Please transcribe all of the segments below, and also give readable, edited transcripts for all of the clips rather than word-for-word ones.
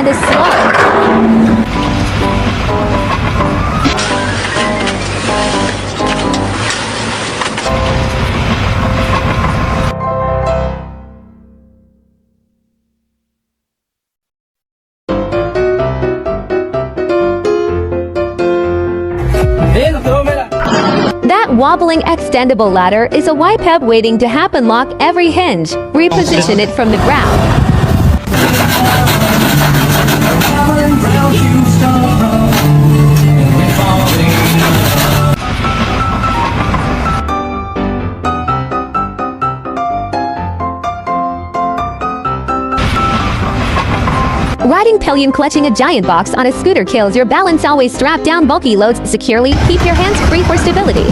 and is slow. That wobbling extendable ladder is a YPEB waiting to happen. Lock every hinge. Reposition it from the ground. Riding pillion clutching a giant box on a scooter kills your balance. Always strap down bulky loads securely. Keep your hands free for stability.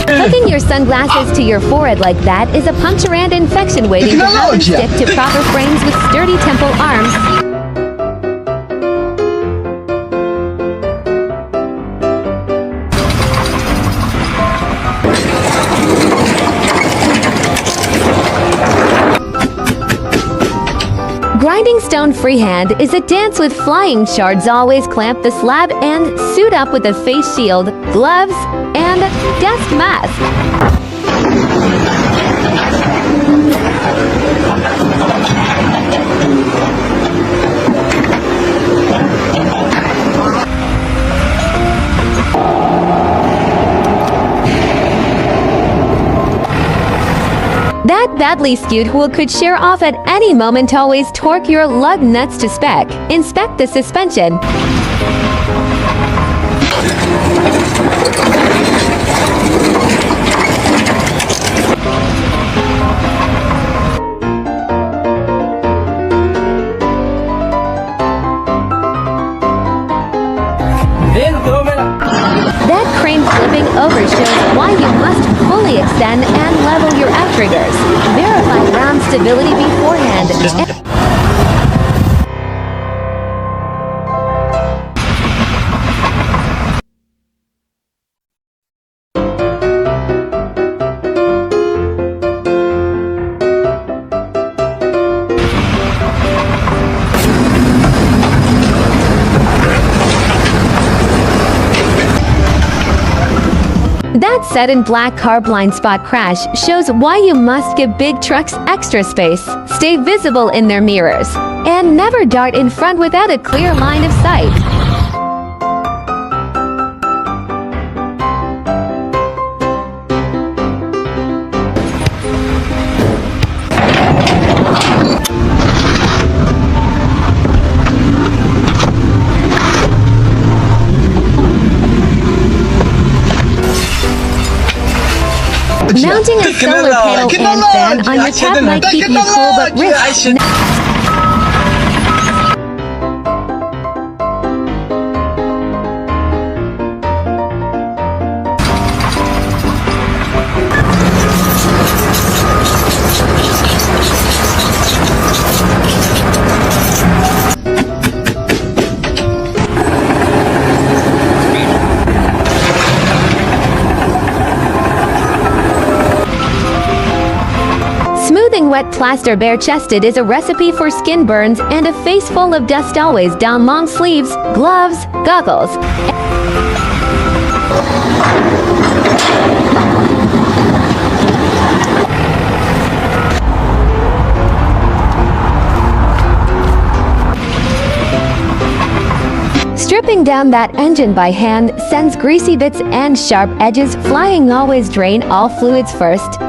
Hooking your sunglasses to your forehead like that is a puncture and infection waiting to happen. Stick to proper frames with sturdy temple arms. Grinding stone freehand is a dance with flying shards. Always clamp the slab and suit up with a face shield, gloves, and desk mask. That badly skewed wheel could shear off at any moment. Always torque your lug nuts to spec. Inspect the suspension. That crane flipping over shows why you must fully extend and level your outriggers. Verify round stability beforehand. That set in black car blind spot crash shows why you must give big trucks extra space, stay visible in their mirrors, and never dart in front without a clear line of sight. Mounting a solar panel and fan on your cap might keep you cool, but risk. Wet plaster bare-chested is a recipe for skin burns and a face full of dust. Always don long sleeves, gloves, goggles. Stripping down that engine by hand sends greasy bits and sharp edges flying. Always drain all fluids first.